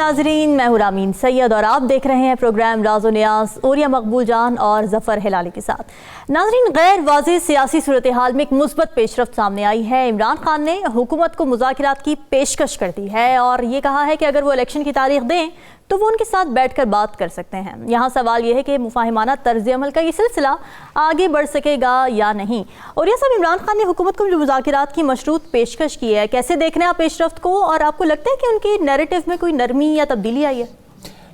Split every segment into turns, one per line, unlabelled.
नाजरीन, मैं हूं रामीन सैयद और आप देख रहे हैं प्रोग्राम राज़ो नियाज़ ओरिया मकबूल जान और जफ़र हिलाली के साथ। नाजरीन, गैर वाज़ेह सियासी सूरत हाल में एक मुस्बत पेशरफ्त सामने आई है। इमरान खान ने हुकूमत को मुज़ाकरात की पेशकश कर दी है और ये कहा है कि अगर वो इलेक्शन की तारीख दें तो वो उनके साथ बैठकर बात कर सकते हैं। यहाँ सवाल यह है कि मुफाहिमाना तर्ज अमल का ये सिलसिला आगे बढ़ सकेगा या नहीं। और यह सब इमरान खान ने हुकूमत को जो मुज़ाकरात की मशरूत पेशकश की है, कैसे देख रहे हैं आप पेशरफ्त को और आपको लगता है कि उनकी नैरेटिव में कोई नरमी या तब्दीली आई है?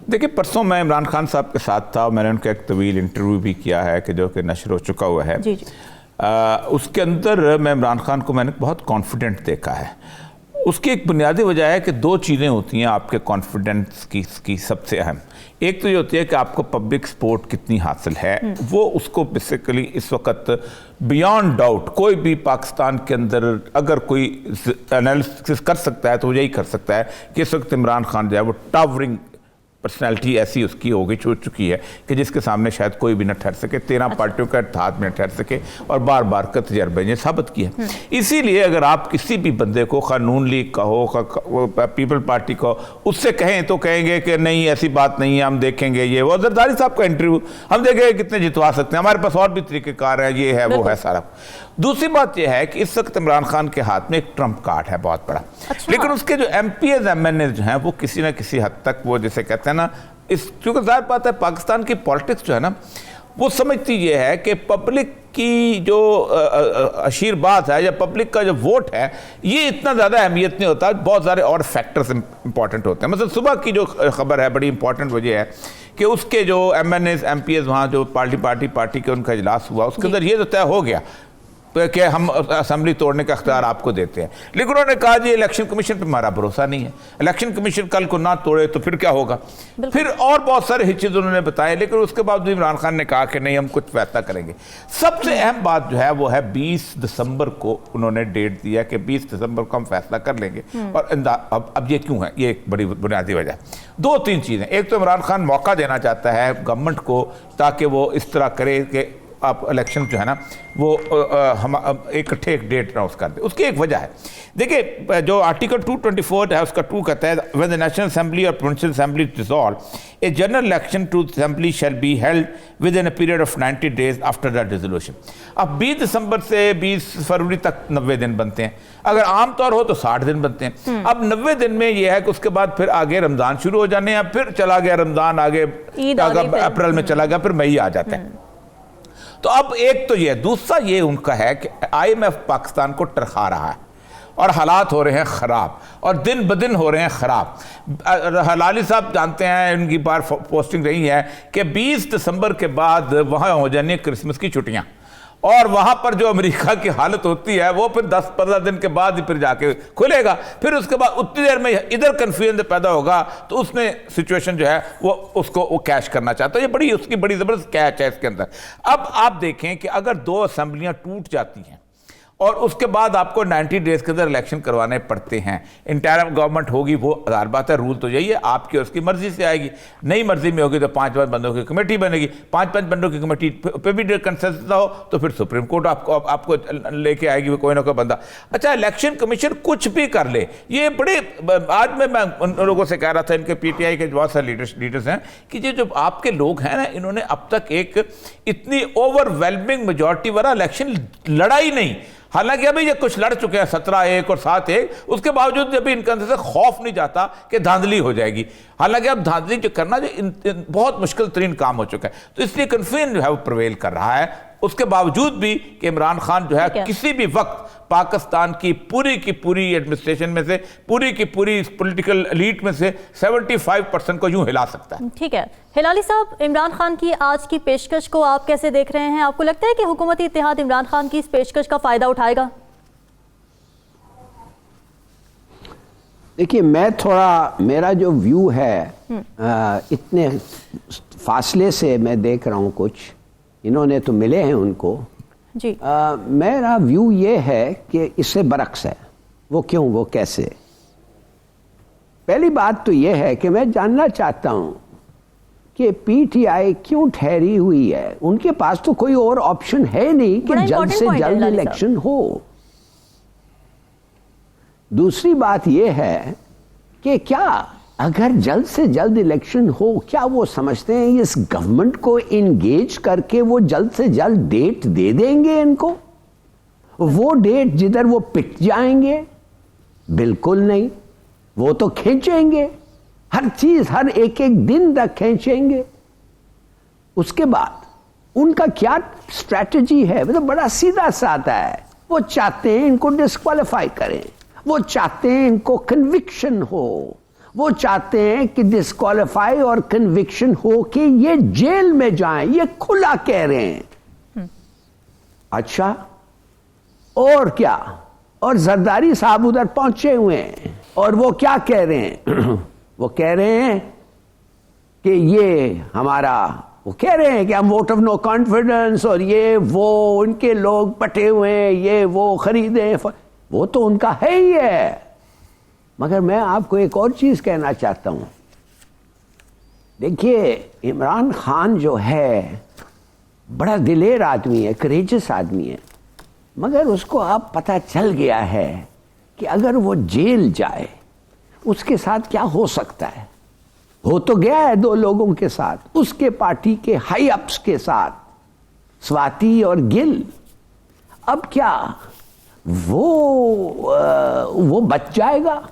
देखिए, परसों मैं इमरान खान साहब के साथ था, मैंने उनका एक तवील इंटरव्यू भी किया है कि जो कि नशर हो चुका हुआ है।
जी जी।
उसके अंदर मैं इमरान खान को मैंने बहुत कॉन्फिडेंट देखा है। उसकी एक बुनियादी वजह है कि दो चीज़ें होती हैं आपके कॉन्फिडेंस की सबसे अहम। एक तो ये होती है कि आपको पब्लिक सपोर्ट कितनी हासिल है, वो उसको बेसिकली इस वक्त बियॉन्ड डाउट कोई भी पाकिस्तान के अंदर अगर कोई एनालिसिस कर सकता है तो वो यही कर सकता है कि इस वक्त इमरान खान जो है वो टावरिंग पर्सनैलिटी ऐसी उसकी हो गई छूट चुकी है कि जिसके सामने शायद कोई भी न ठहर सके, 13 पार्टियों का हाथ में न ठहर सके और बार बार का तजर्बे ने साबित किया। इसीलिए अगर आप किसी भी बंदे को कानून लीग का हो, पीपल पार्टी का उससे कहें तो कहेंगे कि नहीं ऐसी बात नहीं है, हम देखेंगे ये वो। जरदारी साहब का इंटरव्यू हम देखेंगे कितने जितवा सकते हैं, हमारे पास और भी तरीक़ेकार है, ये है वो है सारा। दूसरी बात यह है कि इस वक्त इमरान खान के हाथ में एक ट्रम्प कार्ड है बहुत बड़ा। लेकिन उसके जो MPs MNAs जो हैं वो किसी न किसी हद तक वो जिसे कहते हैं ना, इस क्योंकि ज़ाहिर बात है पाकिस्तान की पॉलिटिक्स जो है ना वो समझती ये है कि पब्लिक की जो आशीर्वाद है या पब्लिक का जो वोट है ये इतना ज़्यादा अहमियत नहीं होता, बहुत सारे और फैक्टर्स इंपॉर्टेंट होते हैं। मतलब सुबह की जो खबर है बड़ी इंपॉर्टेंट वजह है कि उसके जो MNAs MPs वहाँ जो पार्टी के उनका इजलास हुआ उसके अंदर ये तो तय हो गया कि हम असेंबली तोड़ने का अख्तियार आपको देते हैं। लेकिन उन्होंने कहा जी इलेक्शन कमीशन पर हमारा भरोसा नहीं है, इलेक्शन कमीशन कल को ना तोड़े तो फिर क्या होगा। फिर और बहुत सारे हिचेज उन्होंने बताए, लेकिन उसके बाद इमरान खान ने कहा कि नहीं हम कुछ फैसला करेंगे। सबसे अहम बात जो है वो है 20 दिसंबर को उन्होंने डेट दिया कि 20 दिसंबर को हम फैसला कर लेंगे। और अब ये क्यों है, ये एक बड़ी बुनियादी वजह। 2-3 चीज़ें। एक तो इमरान खान मौका देना चाहता है गवर्नमेंट को ताकि वो इस तरह करे कि आप इलेक्शन जो है ना वो हम इकट्ठे एक डेट अनाउंस कर दे। उसकी एक वजह है, देखिए जो आर्टिकल 224 है उसका 2 कहता है व्हेन द नेशनल असेंबली और provincial assembly dissolve a general election to assembly shall be held within a period of 90 days after the dissolution. अब 20 दिसंबर से 20 फरवरी तक 90 दिन बनते हैं, अगर आमतौर हो तो 60 दिन बनते हैं। अब 90 दिन में यह है कि उसके बाद फिर आगे रमज़ान शुरू हो जाने हैं, फिर चला गया रमज़ान, आगे अप्रैल में चला गया, फिर मई आ जाता है। तो अब एक तो ये, दूसरा ये उनका है कि IMF पाकिस्तान को टरखा रहा है और हालात हो रहे हैं ख़राब और दिन ब दिन हो रहे हैं ख़राब। हलाली साहब जानते हैं, उनकी बार पोस्टिंग रही है कि 20 दिसंबर के बाद वहाँ हो जानी क्रिसमस की छुट्टियाँ और वहाँ पर जो अमेरिका की हालत होती है वो फिर 10-15 दिन के बाद ही फिर जाके खुलेगा। फिर उसके बाद उतनी देर में इधर कन्फ्यूजन पैदा होगा तो उसने सिचुएशन जो है वो उसको वो कैश करना चाहता है। ये उसकी बड़ी ज़बरदस्त कैच है इसके अंदर। अब आप देखें कि अगर 2 असेंबलियाँ टूट जाती हैं और उसके बाद आपको 90 डेज के अंदर इलेक्शन करवाने पड़ते हैं, इंटरिम गवर्नमेंट होगी, वो हज़ार बात है, रूल तो यही है आपकी उसकी मर्जी से आएगी। नई मर्जी में होगी तो 5 बंदों की कमेटी बनेगी, 5 बंदों की कमेटी पे भी कंसेंसस हो तो फिर सुप्रीम कोर्ट आपको लेके आएगी कोई ना कोई बंदा। अच्छा, इलेक्शन कमीशन कुछ भी कर ले, ये बड़े आज मैं उन लोगों से कह रहा था, इनके PTI के बहुत सारे लीडर्स हैं कि ये जो आपके लोग हैं ना, इन्होंने अब तक एक इतनी ओवरवेलमिंग मेजॉरिटी वाला इलेक्शन लड़ा ही नहीं। हालांकि अभी ये कुछ लड़ चुके हैं 17-1 और 7-1, उसके बावजूद अभी इनके अंदर से खौफ नहीं जाता कि धांधली हो जाएगी। हालांकि अब धांधली जो करना जो बहुत मुश्किल तरीन काम हो चुका है, तो इसलिए कन्फ्यूजन जो है वो प्रिवेल कर रहा है। उसके बावजूद भी कि इमरान खान जो है किसी भी वक्त पाकिस्तान की पूरी एडमिनिस्ट्रेशन में से पूरी पॉलिटिकल एलीट में से 75% को यूं हिला सकता है।
ठीक है हिलाली साहब, इमरान खान की आज की पेशकश को आप कैसे देख रहे हैं? आपको लगता है कि हुकूमती इत्तेहाद इमरान खान की इस पेशकश का फायदा उठाएगा?
देखिए, मेरा जो व्यू है इतने फासले से मैं देख रहा हूँ, कुछ इन्होंने तो मिले हैं उनको
जी।
मेरा व्यू ये है कि इससे बरक्स है। वो क्यों, वो कैसे? पहली बात तो ये है कि मैं जानना चाहता हूं कि PTI क्यों ठहरी हुई है। उनके पास तो कोई और ऑप्शन है नहीं कि जल्द से जल्द इलेक्शन हो। दूसरी बात यह है कि क्या अगर जल्द से जल्द इलेक्शन हो, क्या वो समझते हैं इस गवर्नमेंट को इंगेज करके वो जल्द से जल्द डेट दे देंगे इनको? वो डेट जिधर वो पिट जाएंगे? बिल्कुल नहीं। वो तो खींचेंगे हर चीज, हर एक एक दिन तक खींचेंगे। उसके बाद उनका क्या स्ट्रैटेजी है, मतलब बड़ा सीधा साधा है। वो चाहते हैं इनको डिस्क्वालीफाई करें, वो चाहते हैं इनको कन्विक्शन हो, वो चाहते हैं कि डिस्क्वालीफाई और कन्विक्शन हो कि ये जेल में जाएं। ये खुला कह रहे हैं। अच्छा, और क्या? और जरदारी साहब उधर पहुंचे हुए हैं और वो क्या कह रहे हैं? वो कह रहे हैं कि ये हमारा, वो कह रहे हैं कि हम वोट ऑफ नो कॉन्फिडेंस और ये वो उनके लोग पटे हुए हैं, ये वो खरीदे, वो तो उनका है ही है। मगर मैं आपको एक और चीज कहना चाहता हूं। देखिए, इमरान खान जो है बड़ा दिलेर आदमी है, करेजियस आदमी है, मगर उसको अब पता चल गया है कि अगर वो जेल जाए उसके साथ क्या हो सकता है। हो तो गया है 2 लोगों के साथ, उसके पार्टी के हाई अप्स के साथ, स्वाति और गिल। अब क्या वो बच जाएगा?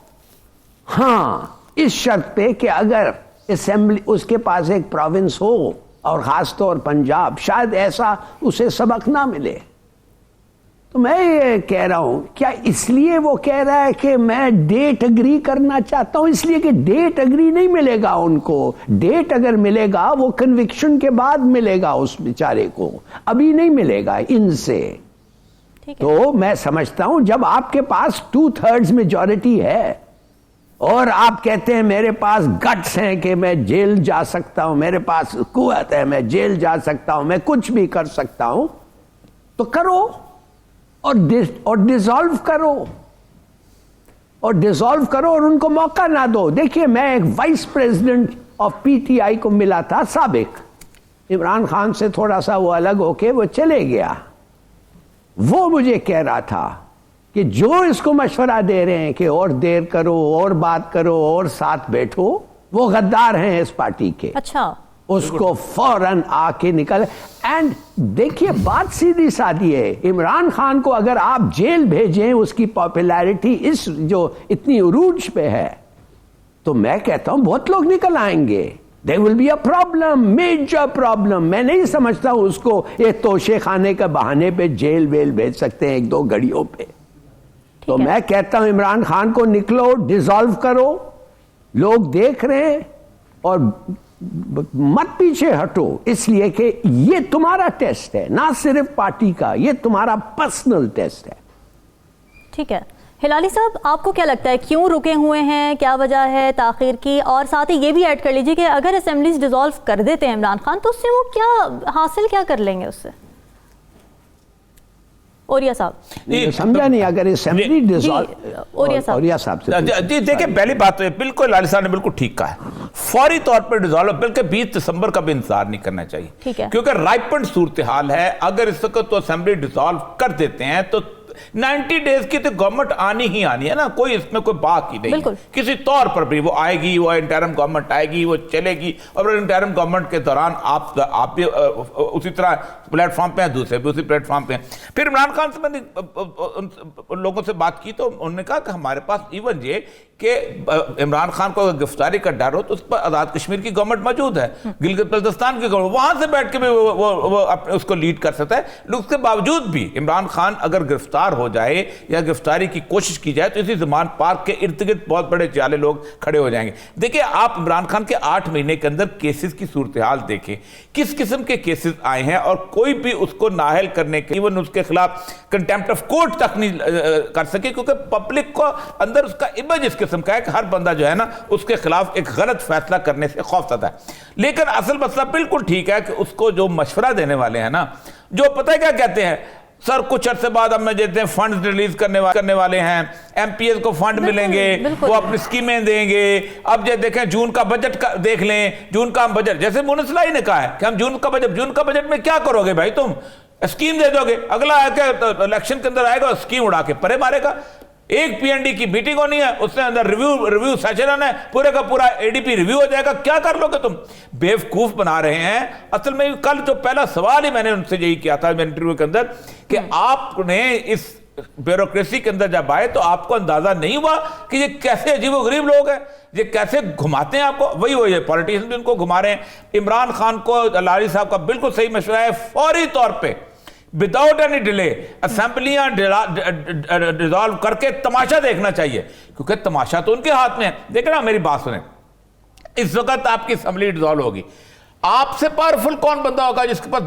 हाँ, इस शर्त पे कि अगर असेंबली, उसके पास एक प्रोविंस हो और खासतौर पंजाब, शायद ऐसा उसे सबक ना मिले। तो मैं ये कह रहा हूं, क्या इसलिए वो कह रहा है कि मैं डेट अग्री करना चाहता हूं? इसलिए कि डेट अग्री नहीं मिलेगा उनको। डेट अगर मिलेगा वो कन्विक्शन के बाद मिलेगा उस बेचारे को, अभी नहीं मिलेगा इनसे। तो मैं समझता हूं जब आपके पास 2/3 मेजॉरिटी है और आप कहते हैं मेरे पास गट्स हैं कि मैं जेल जा सकता हूं, मेरे पास कुव्वत है, मैं जेल जा सकता हूं, मैं कुछ भी कर सकता हूं, तो करो और डिसॉल्व करो, और डिसॉल्व करो और उनको मौका ना दो। देखिए, मैं एक वाइस प्रेसिडेंट ऑफ पीटीआई को मिला था, साबिक, इमरान खान से थोड़ा सा वो अलग होके वो चले गया। वो मुझे कह रहा था कि जो इसको मशवरा दे रहे हैं कि और देर करो और बात करो और साथ बैठो, वो गद्दार हैं इस पार्टी के।
अच्छा,
उसको फौरन आके निकल। एंड देखिए, बात सीधी सादी है। इमरान खान को अगर आप जेल भेजें, उसकी पॉपुलैरिटी इस जो इतनी उरूज पे है, तो मैं कहता हूं बहुत लोग निकल आएंगे। There will be a problem, major problem। मैं नहीं समझता हूं उसको एक तोशे खाने के बहाने पे जेल वेल भेज सकते हैं 1-2 घड़ियों पे। तो मैं कहता हूं इमरान खान को निकलो, डिसॉल्व करो, लोग देख रहे हैं, और मत पीछे हटो, इसलिए कि ये तुम्हारा टेस्ट है, ना सिर्फ पार्टी का, ये तुम्हारा पर्सनल टेस्ट है।
ठीक है हिलाली साहब, आपको क्या लगता है क्यों रुके हुए हैं, क्या वजह है ताखिर की? और साथ ही ये भी ऐड कर लीजिए कि अगर असेंबलीज डिसॉल्व कर देते हैं इमरान खान, तो उससे वो क्या हासिल क्या कर लेंगे उससे? ओरिया साहब,
समझा नहीं। अगर असेंबली डिसॉल्व, ओरिया साहब
जी देखिए, पहली बात तो बिल्कुल लाली साहब ने बिल्कुल ठीक कहा है, फौरी तौर पर डिसॉल्व बल्कि 20 दिसंबर का भी इंतजार नहीं करना चाहिए।
ठीक है,
क्योंकि राइपेंड सूरत हाल है। अगर इस वक्त तो असेंबली डिसॉल्व कर देते हैं तो 90 डेज की तो गवर्नमेंट आनी ही आनी है ना, कोई इसमें कोई बात ही नहीं है। किसी तौर पर भी वो आएगी, वो इंटरिम गवर्नमेंट आएगी, वो चलेगी, और इंटरिम गवर्नमेंट के दौरान आप भी उसी तरह प्लेटफॉर्म पे हैं, दूसरे भी उसी प्लेटफॉर्म पे हैं। फिर इमरान खान से मैंने उन लोगों से बात की तो उन्होंने कहा कि हमारे पास इवन ये कि इमरान खान को अगर गिरफ्तारी का डर हो तो उस पर आज़ाद कश्मीर की गवर्नमेंट मौजूद है, गिलगित बल्तिस्तान की गवर्नमेंट, वहां से बैठ के भी वो अपने उसको लीड कर सकता है। लेकिन उसके बावजूद भी इमरान खान अगर गिरफ्तार हो जाए या गिरफ्तारी की कोशिश की जाए तो इसी ज़मान पार्क के इर्द गिर्द बहुत बड़े जाले लोग खड़े हो जाएंगे। देखिए, आप इमरान खान के 8 महीने के अंदर केसेस की सूरत हाल देखें, किस किस्म के केसेस आए हैं, और कोई भी उसको नाअहल करने के, इवन उसके खिलाफ कंटेम्प्ट ऑफ कोर्ट तक नहीं कर सके, क्योंकि पब्लिक को अंदर उसका इमेज इस किस्म का है कि हर बंदा जो है ना उसके खिलाफ एक गलत फैसला करने से खौफजदा है। लेकिन असल मसला बिल्कुल ठीक है कि उसको जो मशवरा देने वाले हैं ना, जो पता है क्या कहते हैं, सर कुछ अर्से बाद हम देते हैं फंड रिलीज करने वाले हैं, एमपीएस को फंड मिलेंगे, वो अपनी स्कीमें देंगे। अब जो देखें जून का बजट का देख लें, जून का बजट, जैसे मुनसलाई ने कहा है कि हम जून का बजट में क्या करोगे भाई, तुम स्कीम दे दोगे, अगला इलेक्शन के अंदर आएगा स्कीम उड़ा के परे मारेगा। एक पीएनडी की मीटिंग होनी है, उसके अंदर रिव्यू सेशन होना है, पूरे का पूरा एडीपी रिव्यू हो जाएगा। क्या कर लोगे तुम? बेवकूफ बना रहे हैं। असल में कल जो पहला सवाल ही मैंने उनसे यही किया था मेरे इंटरव्यू के अंदर कि आपने इस ब्यूरोक्रेसी के अंदर जब आए तो आपको अंदाजा नहीं हुआ कि ये कैसे अजीबोगरीब लोग हैं, ये कैसे घुमाते हैं आपको। वही पॉलिटिशियन भी उनको घुमा रहे हैं। इमरान खान को लारी साहब का बिल्कुल सही मशवरा है, फौरी तौर पे विदाउट एनी डिले असेंबलियां डिसॉल्व करके तमाशा देखना चाहिए, क्योंकि तमाशा तो उनके हाथ में है। देखे ना, मेरी बात सुने, इस वक्त आपकी असेंबली डिसॉल्व होगी, आपसे पावरफुल कौन बंदा होगा जिसके पास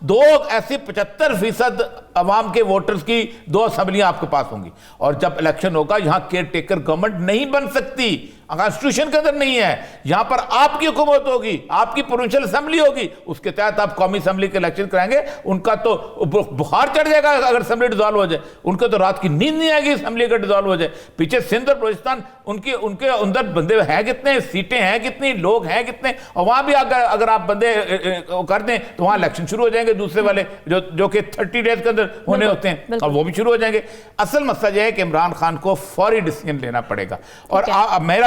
दो ऐसी 75% अवाम के वोटर्स की 2 असेंबलियां आपके पास होंगी। और जब इलेक्शन होगा, यहां केयर टेकर गवर्नमेंट नहीं बन सकती, कॉन्स्टिट्यूशन के अंदर नहीं है। यहां पर आपकी हुकूमत होगी, आपकी प्रोविंशियल असेंबली होगी, उसके तहत आप कौमी असेंबली के इलेक्शन कराएंगे। उनका तो बुखार चढ़ जाएगा अगर असेंबली डिसॉल्व हो जाए, उनको तो रात की नींद नहीं आएगी असेंबली अगर डिसॉल्व हो जाए। पीछे सिंध और बलूचिस्तान, उनके अंदर बंदे हैं कितने, सीटें हैं कितनी, लोग हैं कितने, और वहां भी अगर आप बंदे कर दें तो वहां इलेक्शन शुरू हो जाएंगे दूसरे वाले जो कि 30 डेज के अंदर होने होते हैं, और वो भी शुरू हो जाएंगे। असल मसला यह है कि इमरान खान को फौरी डिसीजन लेना पड़ेगा। और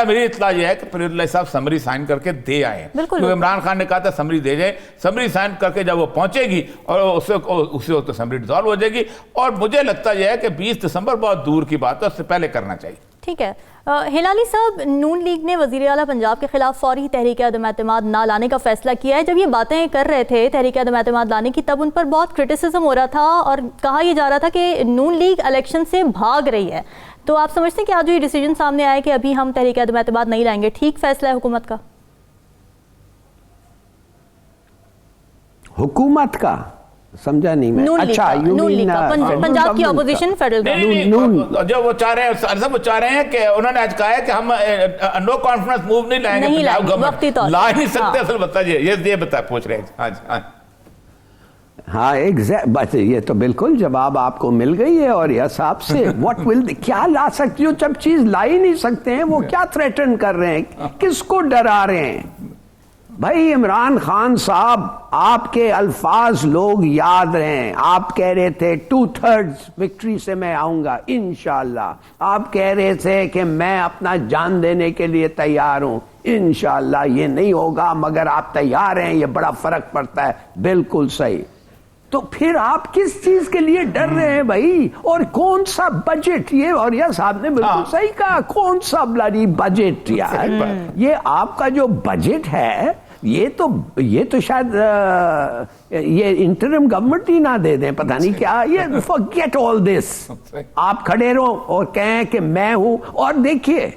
मेरी इत्तला यह है कि फरीदुल्लाह साहब समरी साइन करके दे आए हैं, क्योंकि इमरान खान ने कहा था समरी दे जाए। समरी साइन करके जब वो पहुंचेगी और उसी वक्त समरी डिसॉल्व हो जाएगी। और मुझे लगता यह है कि 20 दिसंबर बहुत दूर की बात है, उससे पहले करना चाहिए।
ठीक है। हिलाली साहब, नून लीग ने वज़ीर आला पंजाब के खिलाफ फौरी तहरीक अदम एतमाद ना लाने का फैसला किया है। जब ये बातें कर रहे थे तहरीक अदम एतमाद लाने की, तब उन पर बहुत क्रिटिसिज्म हो रहा था और कहा यह जा रहा था कि नून लीग इलेक्शन से भाग रही है। तो आप समझते हैं कि आज जो ये डिसीजन सामने आया कि अभी हम तहरीक अदम एतमाद नहीं लाएंगे, ठीक फैसला है हुकूमत का?
हुकूमत का समझा नहीं मैं। अच्छा,
पंजाब की ऑपोजिशन फेडरल
गवर्नमेंट जो वो चाह रहे हैं, सब चाह रहे हैं कि उन्होंने आज कहा है कि हम नो कॉन्फिडेंस मूव नहीं लाएंगे, पंजाब गवर्नमेंट ला नहीं सकते। असल बताइए, ये बता पूछ रहे हैं।
हाँ, एग्जैक्ट बात है। ये तो बिल्कुल जवाब आपको मिल गई है। और यस आपसे व्हाट विल, क्या ला सकती हो जब चीज ला ही नहीं सकते हैं? वो क्या थ्रेटन कर रहे हैं, किसको डरा रहे हैं? भाई इमरान खान साहब, आपके अल्फाज लोग याद रहे। आप कह रहे थे 2/3 विक्ट्री से मैं आऊंगा इंशाल्लाह। आप कह रहे थे कि मैं अपना जान देने के लिए तैयार हूं इंशाल्लाह। ये नहीं होगा मगर आप तैयार हैं, ये बड़ा फर्क पड़ता है। बिल्कुल सही। तो फिर आप किस चीज के लिए डर रहे हैं भाई? और कौन सा बजट ये? और यह साहब ने बिल्कुल सही कहा, कौन सा ब्लडी बजट यार? ये आपका जो बजट है, ये तो शायद ये इंटरिम गवर्नमेंट ही ना दे दें, पता नहीं क्या। ये फॉरगेट ऑल दिस। आप खड़े रहो और कहें कि मैं हूं, और देखिए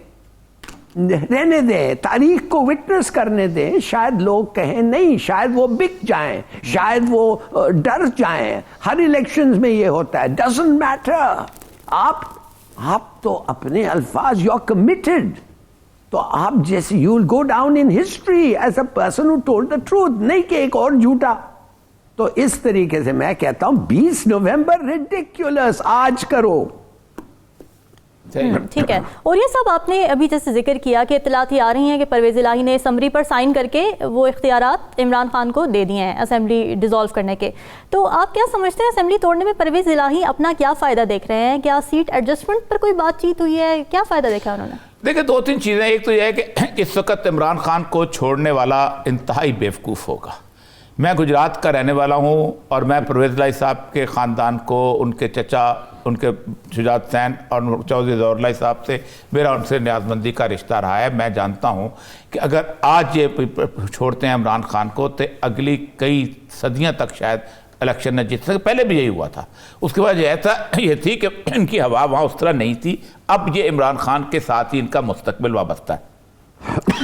रहने दें, तारीख को विटनेस करने दें। शायद लोग कहें नहीं, शायद वो बिक जाएं, शायद वो डर जाएं। हर इलेक्शंस में ये होता है, डजंट मैटर। आप तो अपने अल्फाज, यू आर कमिटेड, तो आप जैसे you will go down in history as a person who told the truth, नहीं कि एक और झूठा। तो इस तरीके से मैं कहता हूं 20 नवंबर रिडिक्युलस, आज करो।
ठीक है। और ये सब आपने अभी जैसे जिक्र किया कि इत्तलात आ रही हैं कि परवेज़ इलाही ने समरी पर साइन करके वो इख्तियारात इमरान खान को दे दिए हैं असेंबली डिसॉल्व करने के। तो आप क्या समझते हैं, असेंबली तोड़ने में परवेज़ इलाही अपना क्या फ़ायदा देख रहे हैं? क्या सीट एडजस्टमेंट पर कोई बातचीत हुई है? क्या फ़ायदा देखा उन्होंने?
देखिए, 2-3 चीज़ें। एक तो यह है कि इस वक्त इमरान खान को छोड़ने वाला इंतहाई बेवकूफ़ होगा। मैं गुजरात का रहने वाला हूँ और मैं परवेज़ इलाही साहब के ख़ानदान को, उनके चचा, उनके शुजात हुसैन और चौधरी ज़फ़र साहब से मेरा उनसे न्याज़मंदी का रिश्ता रहा है। मैं जानता हूँ कि अगर आज ये छोड़ते हैं इमरान खान को तो अगली कई सदियाँ तक शायद इलेक्शन न जीत सके। पहले भी यही हुआ था। उसके बाद ये थी कि इनकी हवा वहाँ उस तरह नहीं थी। अब ये इमरान खान के साथ ही इनका मुस्तकबिल वाबस्ता है।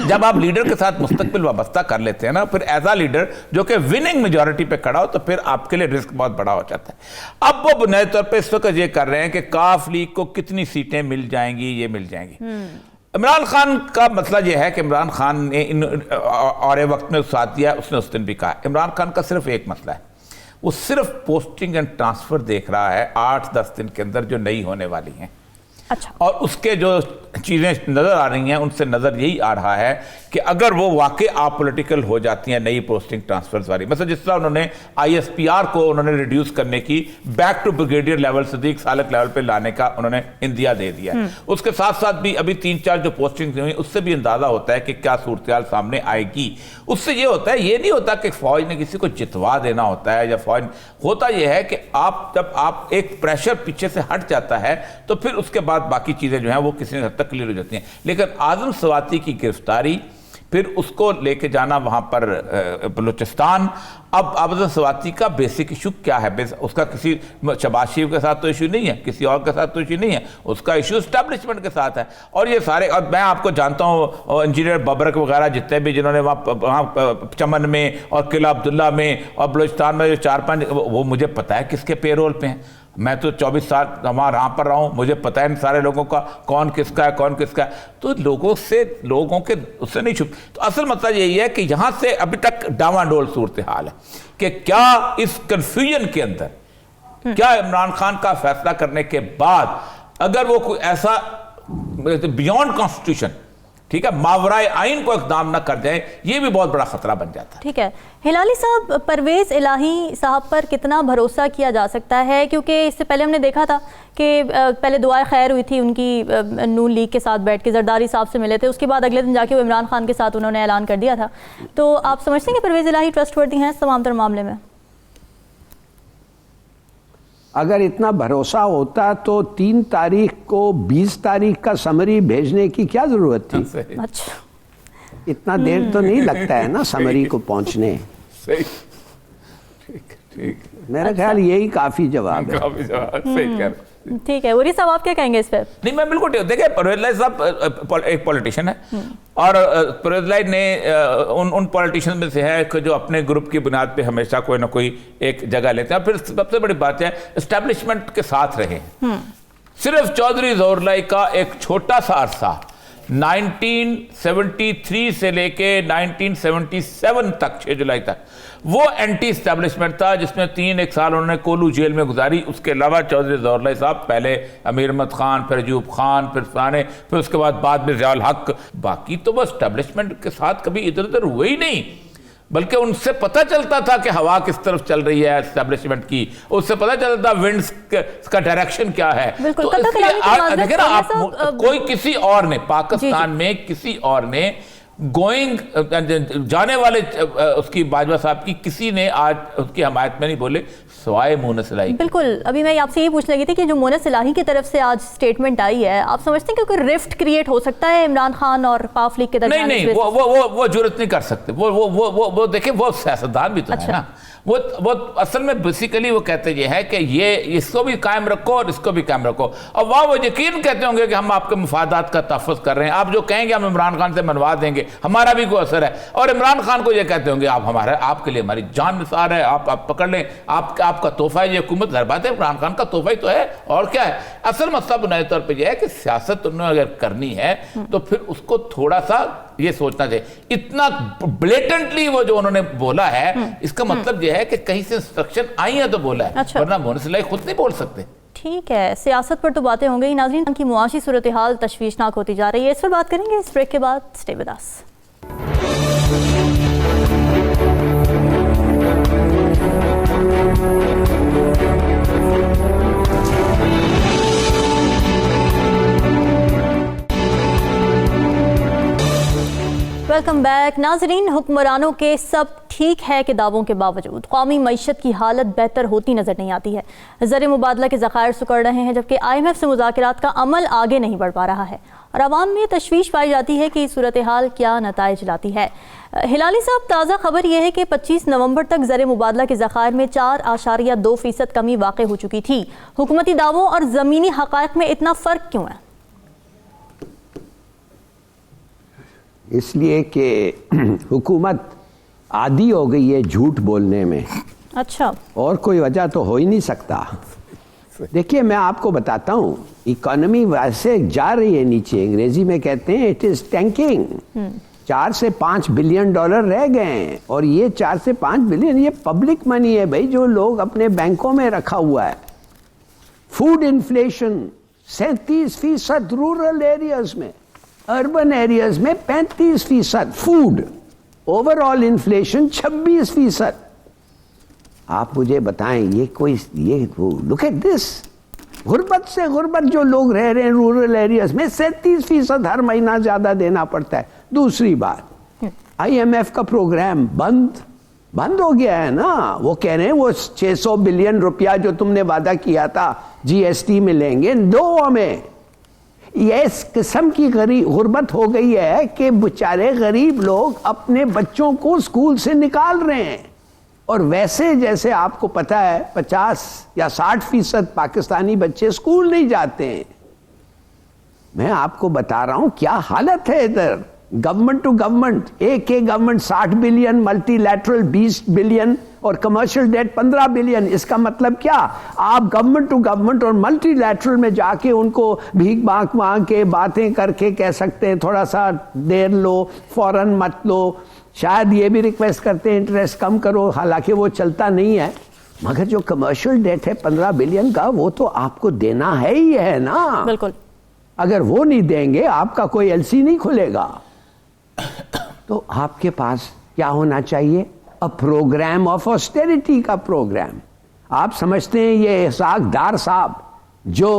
जब आप लीडर के साथ मुस्तकबिल वाबस्ता कर लेते हैं ना, फिर ऐसा लीडर जो कि विनिंग मेजॉरिटी पे खड़ा हो, तो फिर आपके लिए रिस्क बहुत बड़ा हो जाता है। अब वो बुनियादी तौर पे इस वक्त ये कर रहे हैं कि काफ लीग को कितनी सीटें मिल जाएंगी, ये मिल जाएंगी। इमरान खान का मसला ये है कि इमरान खान ने और वक्त में साथ दिया, उसने उस दिन भी कहा। इमरान खान का सिर्फ एक मसला है, वो सिर्फ पोस्टिंग एंड ट्रांसफर देख रहा है 8-10 दिन के अंदर जो नई होने वाली हैं।
अच्छा।
और उसके जो चीज़ें नज़र आ रही हैं उनसे नज़र यही आ रहा है कि अगर वो वाकई अपॉलिटिकल हो जाती हैं नई पोस्टिंग ट्रांसफर्स वाली, मतलब जिस तरह उन्होंने ISPR को उन्होंने रिड्यूस करने की back to brigadier level Sadiq Salik level पे लाने का उन्होंने इंदिया दे दिया। उसके साथ साथ भी अभी 3-4 जो पोस्टिंग हुई उससे भी अंदाजा होता है कि क्या सूरत सामने आएगी। उससे ये होता है, ये नहीं होता कि फौज ने किसी को जितवा देना होता है या फौज, होता यह है कि जब आप एक प्रेशर पीछे से हट जाता है तो फिर उसके बाद बाकी चीज़ें जो हैं वो किसी हद तक क्लियर हो जाती हैं। लेकिन आजम सवाती की गिरफ्तारी, फिर उसको लेके जाना वहाँ पर बलूचिस्तान, अब आजम सवाती का बेसिक इशू क्या है? उसका किसी शहबाज शरीफ के साथ तो इशू नहीं है, किसी और के साथ तो इशू नहीं है, उसका इशू एस्टैब्लिशमेंट के साथ है। और ये सारे, और मैं आपको जानता हूँ इंजीनियर बबरक वगैरह जितने भी जिन्होंने वहाँ चमन में और किला अब्दुल्ला में और बलूचिस्तान में जो 4-5, वो मुझे पता है किसके पेरोल पे हैं। मैं तो 24 साल वहाँ पर रहा हूँ, मुझे पता है इन सारे लोगों का कौन किसका है कौन किसका है। तो लोगों के उससे नहीं छुप। तो असल मसला यही है कि यहाँ से अभी तक डावाडोल सूरत हाल है कि क्या इस कन्फ्यूजन के अंदर क्या इमरान खान का फैसला करने के बाद अगर वो कोई ऐसा बियॉन्ड कॉन्स्टिट्यूशन, ठीक है, मावराए आइन को इक़दाम ना कर जाए, ये भी बहुत बड़ा खतरा बन जाता है।
ठीक है हिलाली साहब, परवेज इलाही साहब पर कितना भरोसा किया जा सकता है? क्योंकि इससे पहले हमने देखा था कि पहले दुआए खैर हुई थी उनकी नून लीग के साथ बैठ के, जरदारी साहब से मिले थे, उसके बाद अगले दिन जाके वो इमरान खान के साथ उन्होंने ऐलान कर दिया था। तो आप समझते हैं कि परवेज इलाही ट्रस्टवर्दी हैं इस तमाम तर मामले में?
अगर इतना भरोसा होता तो 3 तारीख को 20 तारीख का समरी भेजने की क्या जरूरत थी?
अच्छा,
इतना देर तो नहीं लगता है ना समरी को पहुंचने।
सही, ठीक,
मेरा ख्याल यही काफी जवाब है।
काफी जवाब, सही कह रहे हो।
ठीक है। उरी साहब आप क्या कहेंगे इस पर?
नहीं, मैं बिल्कुल देखिए, परवेज इलाही साहब एक पॉलिटिशियन है और परवेज इलाही ने उन पॉलिटिशियन में से है कि जो अपने ग्रुप की बुनियाद पे हमेशा कोई ना कोई एक जगह लेते हैं। फिर सबसे बड़ी बात है एस्टैब्लिशमेंट के साथ रहे। सिर्फ चौधरी ज़ोहर का एक छोटा सा अरसा 1973 से लेके 1977 तक, 6 जुलाई तक, वो एंटी एस्टैब्लिशमेंट था जिसमें 3 साल उन्होंने कोलू जेल में गुजारी। उसके अलावा चौधरी ज़ोहर साहब पहले अमीर अहमद खान, फिर अयूब खान, फिर उसके बाद में ज़ियाउल हक, बाकी तो वो एस्टैब्लिशमेंट के साथ कभी इधर उधर हुए ही नहीं, बल्कि उनसे पता चलता था कि हवा किस तरफ चल रही है एस्टैब्लिशमेंट की, उससे पता चलता था विंड्स का डायरेक्शन क्या है। तो देखिए ना आप, कोई किसी और ने पाकिस्तान में किसी और ने गोइंग जाने वाले उसकी बाजवा साहब की किसी ने आज उसकी हमायत में नहीं बोले सवाए मोनस इलाही।
बिल्कुल, अभी मैं आपसे ये पूछ लगी थी कि जो मोनस इलाही की तरफ से आज स्टेटमेंट आई है, आप समझते हैं कि कोई रिफ्ट क्रिएट हो सकता है इमरान खान और पाक लीग के दरमियान?
नहीं, वो जुर्रत नहीं कर सकते। वो देखिए, वो सियासतदान भी तो है ना। वो असल में बेसिकली वो कहते ये है कि ये इसको भी कायम रखो और इसको भी कायम रखो, और वो यकीन कहते होंगे कि हम आपके मुफादात का तहफ़्फ़ुज़ कर रहे हैं, आप जो कहेंगे हम इमरान खान से मनवा देंगे, हमारा भी कोई असर है। और इमरान खान को ये कहते होंगे आप आपके लिए हमारी जान निसार है, आप पकड़ लें, आपका तोहफा है ये हुकूमत। हर बात है, इमरान खान का तोहफा ही तो है, और क्या है। असल मसला बुनियादी तौर पर यह है कि सियासत उन्होंने अगर करनी है तो फिर उसको थोड़ा सा ये सोचना चाहिए। इतना ब्लेटेंटली वो जो उन्होंने बोला है, इसका मतलब यह है कि कहीं से इंस्ट्रक्शन आई है तो बोला है।
अच्छा।
वरना मोनस इलाही खुद नहीं बोल सकते।
ठीक है, सियासत पर तो बातें हो गई। नाज़रीन, की मुआशी सूरत हाल तशवीशनाक होती जा रही है, इस पर बात करेंगे इस ब्रेक के बाद। Stay with us. Welcome back. नाजरीन, हुक्मरानों के सब ठीक है के दावों के बावजूद कौमी मईशत की हालत बेहतर होती नजर नहीं आती है। ज़र मुबादला के ज़खायर सुकड़ रहे हैं, जबकि IMF से मुज़ाकरात का अमल आगे नहीं बढ़ पा रहा है और आवाम में तशवीश पाई जाती है कि सूरत हाल क्या नताइज लाती है। हिलाली साहब, ताज़ा खबर यह है कि 25 नवंबर तक ज़र मुबादला के ज़खायर में 4.2% कमी वाक़ई हो चुकी थी। हुकूमती दावों और ज़मीनी हक़ाइक़ में इतना फ़र्क क्यों है?
इसलिए कि हुकूमत आदी हो गई है झूठ बोलने में।
अच्छा,
और कोई वजह तो हो ही नहीं सकता। देखिए, मैं आपको बताता हूँ, इकोनॉमी वैसे जा रही है नीचे, अंग्रेजी में कहते हैं इट इज टैंकिंग। 4 से 5 बिलियन डॉलर रह गए हैं, और ये 4 से 5 बिलियन ये पब्लिक मनी है भाई, जो लोग अपने बैंकों में रखा हुआ है। फूड इन्फ्लेशन 37% रूरल एरियाज में, अर्बन एरियाज में 35%। Food overall inflation 26%। आप मुझे बताएं ये लुक एट दिस, गुर्बत से गुर्बत जो लोग रह रहे हैं रूरल एरियाज में, 37% हर महीना ज्यादा देना पड़ता है। दूसरी बात, IMF का प्रोग्राम बंद हो गया है ना। वो कह रहे हैं वो 600 बिलियन रुपया जो तुमने वादा किया था GST में लेंगे, दो हमें। ये इस किस्म की गुर्बत हो गई है कि बेचारे गरीब लोग अपने बच्चों को स्कूल से निकाल रहे हैं। और वैसे जैसे आपको पता है 50 या 60% पाकिस्तानी बच्चे स्कूल नहीं जाते हैं। मैं आपको बता रहा हूं क्या हालत है इधर। गवर्नमेंट टू गवर्नमेंट, एक गवर्नमेंट 60 बिलियन, मल्टीलैटरल 20 बिलियन और कमर्शियल डेट 15 बिलियन। इसका मतलब क्या? आप गवर्नमेंट टू गवर्नमेंट और मल्टीलैटरल में जाके उनको भीख मांग के बातें करके कह सकते हैं थोड़ा सा देर लो, फौरन मत लो। शायद ये भी रिक्वेस्ट करते हैं इंटरेस्ट कम करो, हालांकि वो चलता नहीं है। मगर जो कमर्शियल डेट है 15 बिलियन का, वो तो आपको देना है ही है ना।
बिल्कुल।
अगर वो नहीं देंगे आपका कोई LC नहीं खुलेगा। तो आपके पास क्या होना चाहिए? अ प्रोग्राम ऑफ ऑस्टेरिटी का प्रोग्राम। आप समझते हैं ये इसाक डार साहब जो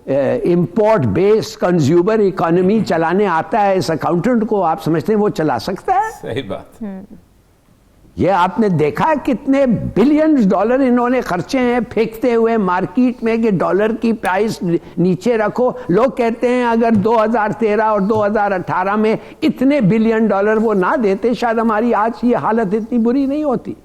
इंपोर्ट बेस्ड कंज्यूमर इकोनॉमी चलाने आता है, इस अकाउंटेंट को आप समझते हैं वो चला सकता है?
सही बात।
ये आपने देखा है कितने बिलियंस डॉलर इन्होंने खर्चे हैं फेंकते हुए मार्केट में कि डॉलर की प्राइस नीचे रखो। लोग कहते हैं अगर 2013 और 2018 में इतने बिलियन डॉलर वो ना देते, शायद हमारी आज ये हालत इतनी बुरी नहीं होती।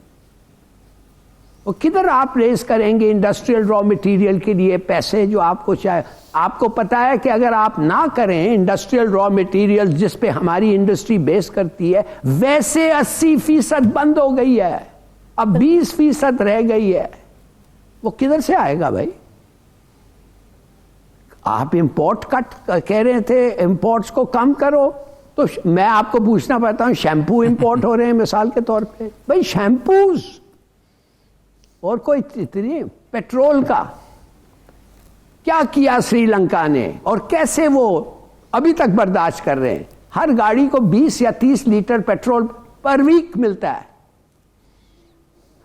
वो किधर आप रेस करेंगे इंडस्ट्रियल रॉ मटेरियल के लिए पैसे जो आपको चाहिए? आपको पता है कि अगर आप ना करें इंडस्ट्रियल रॉ मटेरियल जिस पे हमारी इंडस्ट्री बेस करती है, वैसे 80% बंद हो गई है, अब 20% रह गई है। वो किधर से आएगा भाई? आप इंपोर्ट कट कह रहे थे, इंपोर्ट्स को कम करो, तो मैं आपको पूछना पड़ता हूं, शैम्पू इंपोर्ट हो रहे हैं मिसाल के तौर पे, भाई शैम्पूज और कोई इतनी पेट्रोल का क्या किया श्रीलंका ने और कैसे वो अभी तक बर्दाश्त कर रहे हैं। हर गाड़ी को 20 या 30 लीटर पेट्रोल पर वीक मिलता है।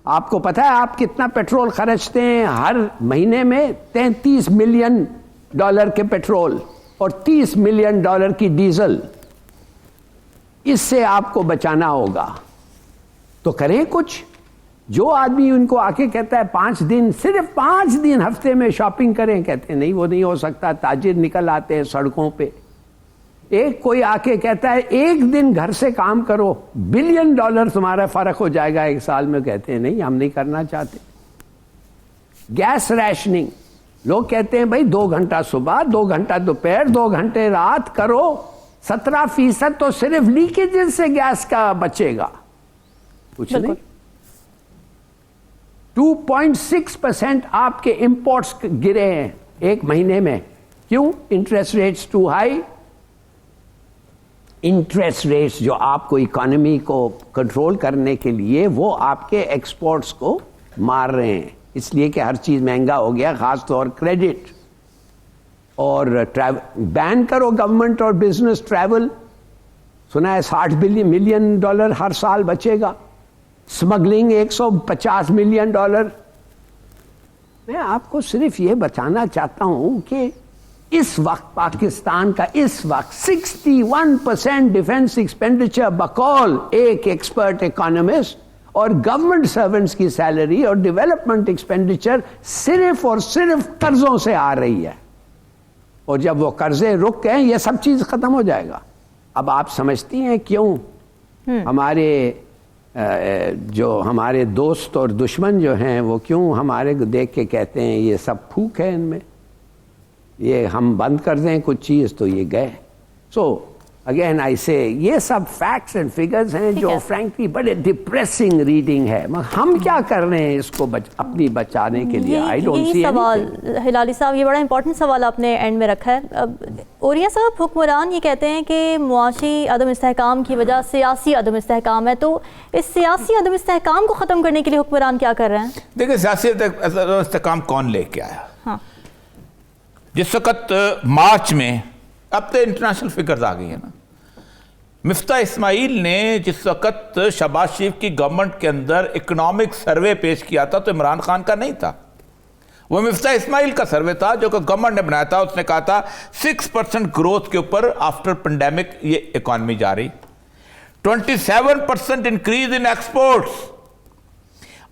आपको पता है आप कितना पेट्रोल खर्चते हैं? हर महीने में 33 मिलियन डॉलर के पेट्रोल और 30 मिलियन डॉलर की डीजल। इससे आपको बचाना होगा तो करें कुछ। जो आदमी उनको आके कहता है 5 दिन, सिर्फ 5 दिन हफ्ते में शॉपिंग करें, कहते हैं नहीं वो नहीं हो सकता, ताजिर निकल आते हैं सड़कों पे। एक कोई आके कहता है 1 दिन घर से काम करो, बिलियन डॉलर तुम्हारा फर्क हो जाएगा 1 साल में, कहते हैं नहीं हम नहीं करना चाहते। गैस रैशनिंग, लोग कहते हैं भाई 2 घंटा सुबह, 2 घंटा दोपहर, 2 घंटे रात करो। 17% तो सिर्फ लीकेजेस से गैस का बचेगा, कुछ नहीं। 2.6% आपके इंपोर्ट्स गिरे हैं 1 महीने में। क्यों? Interest rates too high. Interest rates जो आपको इकोनॉमी को कंट्रोल करने के लिए, वो आपके एक्सपोर्ट्स को मार रहे हैं, इसलिए कि हर चीज महंगा हो गया, खासतौर क्रेडिट। और बैन करो गवर्नमेंट और बिजनेस ट्रैवल। सुना है 60 मिलियन डॉलर हर साल बचेगा। Smuggling 150 million dollar. मैं आपको सिर्फ ये बताना चाहता हूं कि इस वक्त पाकिस्तान का इस वक्त 61% डिफेंस एक्सपेंडिचर बकौल एक एक्सपर्ट इकोनॉमिस्ट, और गवर्नमेंट सर्वेंट्स की सैलरी और डेवलपमेंट एक्सपेंडिचर सिर्फ और सिर्फ कर्जों से आ रही है। और जब वो कर्जे रुक गए ये सब चीज खत्म हो जाएगा। अब आप समझती हैं क्यों हमारे जो हमारे दोस्त और दुश्मन जो हैं वो क्यों हमारे को देख के कहते हैं ये सब फूक है इनमें, ये हम बंद कर दें कुछ चीज़ तो ये गए। सो अगेन आई से ये सब फैक्ट्स एंड फिगर्स हैं जो फ्रैंकली बड़े डिप्रेसिंग रीडिंग है। मगर हम क्या कर रहे हैं इसको अपनी बचाने के लिए? आई डोंट सी
सवाल हिलाली साहब, ये बड़ा इंपॉर्टेंट सवाल आपने एंड में रखा है। ओरिया साहब, हुक्मरान ये कहते हैं कि मुआशी अदम इस्तेहकाम की वजह सियासी अदम इस्तेहकाम है, तो इस सियासी अदम इस्तेहकाम को ख़त्म करने के लिए हुक्मरान क्या कर रहे हैं?
देखिए, सियासी इस्तेहकाम कौन लेके आया?
हाँ।
जिस वक्त मार्च में, अब तो इंटरनेशनल फिगर्स आ गई है ना, मिफ्ता इस्माइल ने जिस वक्त शहबाज शरीफ की गवर्नमेंट के अंदर इकोनॉमिक सर्वे पेश किया था तो इमरान खान का नहीं था, वो मिफ्ता इस्माइल का सर्वे था जो कि गवर्नमेंट ने बनाया था। उसने कहा था 6% ग्रोथ के ऊपर आफ्टर पेंडेमिक ये इकॉनमी जा रही, 27% इंक्रीज इन एक्सपोर्ट्स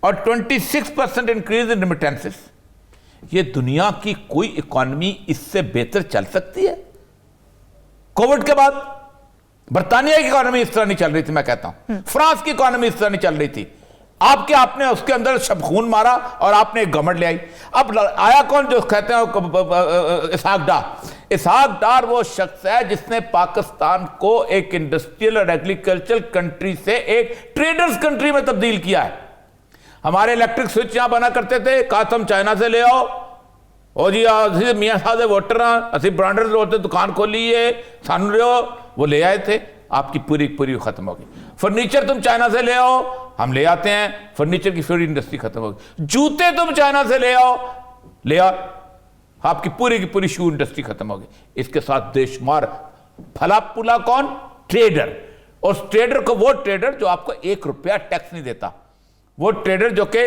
और 26% इंक्रीज इन रिमिटेंसेस। ये दुनिया की कोई इकॉनमी इससे बेहतर चल सकती है? कोविड के बाद बर्तानिया की इकॉनमी इस तरह नहीं चल रही थी, मैं कहता हूं फ्रांस की इकॉनमी इस तरह नहीं चल रही थी। आपने उसके अंदर सब खून मारा और आपने एक गवर्नमेंट ले आई। अब आया कौन जो कहते हैं इसहाक डार। इसहाक डार वो शख्स है जिसने पाकिस्तान को एक इंडस्ट्रियल और एग्रीकल्चरल कंट्री से एक ट्रेडर्स कंट्री में तब्दील किया है। हमारे इलेक्ट्रिक स्विच यहां बना करते थे, कहा तुम चाइना से ले आओ, ओ जी मियाँ साहब दे वोटर असि ब्रांडर होते दुकान खोली है सानू रहो, वो ले आए थे, आपकी पूरी खत्म हो गई। फर्नीचर तुम चाइना से ले आओ, हम ले आते हैं, फर्नीचर की पूरी इंडस्ट्री खत्म हो गई। जूते तुम चाइना से ले आओ, आपकी पूरी शू इंडस्ट्री खत्म हो गई। इसके साथ बेशुमार फला पुला कौन? ट्रेडर। और उस ट्रेडर को, वो ट्रेडर जो आपको 1 रुपया टैक्स नहीं देता, वो ट्रेडर जो कि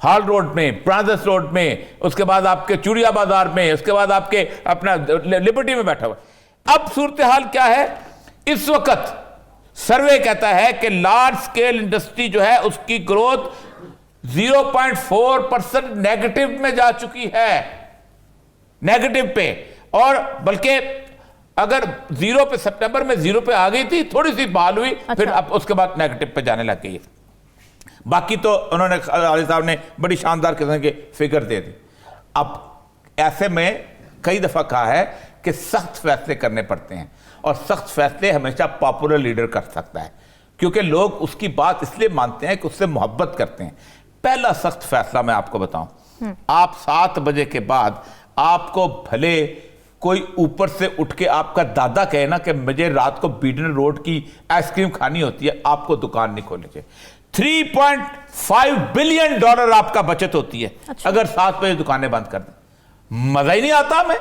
हाल रोड में, प्रांजस रोड में, उसके बाद आपके चूड़िया बाजार में, उसके बाद आपके अपना लिबर्टी में बैठा हुआ। अब सूरत हाल क्या है? इस वक्त सर्वे कहता है कि लार्ज स्केल इंडस्ट्री जो है उसकी ग्रोथ 0.4% नेगेटिव में जा चुकी है, नेगेटिव पे। और बल्कि अगर 0 पे, सितंबर में 0 पे आ गई थी, थोड़ी सी बहाल हुई, फिर अब उसके बाद नेगेटिव पे जाने लग गई है। बाकी तो उन्होंने, आली साहब ने बड़ी शानदार किस्म के फिगर दे दी। अब ऐसे में कई दफा कहा है कि सख्त फैसले करने पड़ते हैं, और सख्त फैसले हमेशा पॉपुलर लीडर कर सकता है, क्योंकि लोग उसकी बात इसलिए मानते हैं कि उससे मोहब्बत करते हैं। पहला सख्त फैसला मैं आपको बताऊं, आप 7 बजे के बाद आपको भले कोई ऊपर से उठ के आपका दादा कहे ना कि मुझे रात को बीडन रोड की आइसक्रीम खानी होती है, आपको दुकान नहीं खोलनी चाहिए। $3.5 बिलियन आपका बचत होती है। अच्छा। अगर 7 बजे दुकानें बंद कर दें, मजा ही नहीं आता हमें।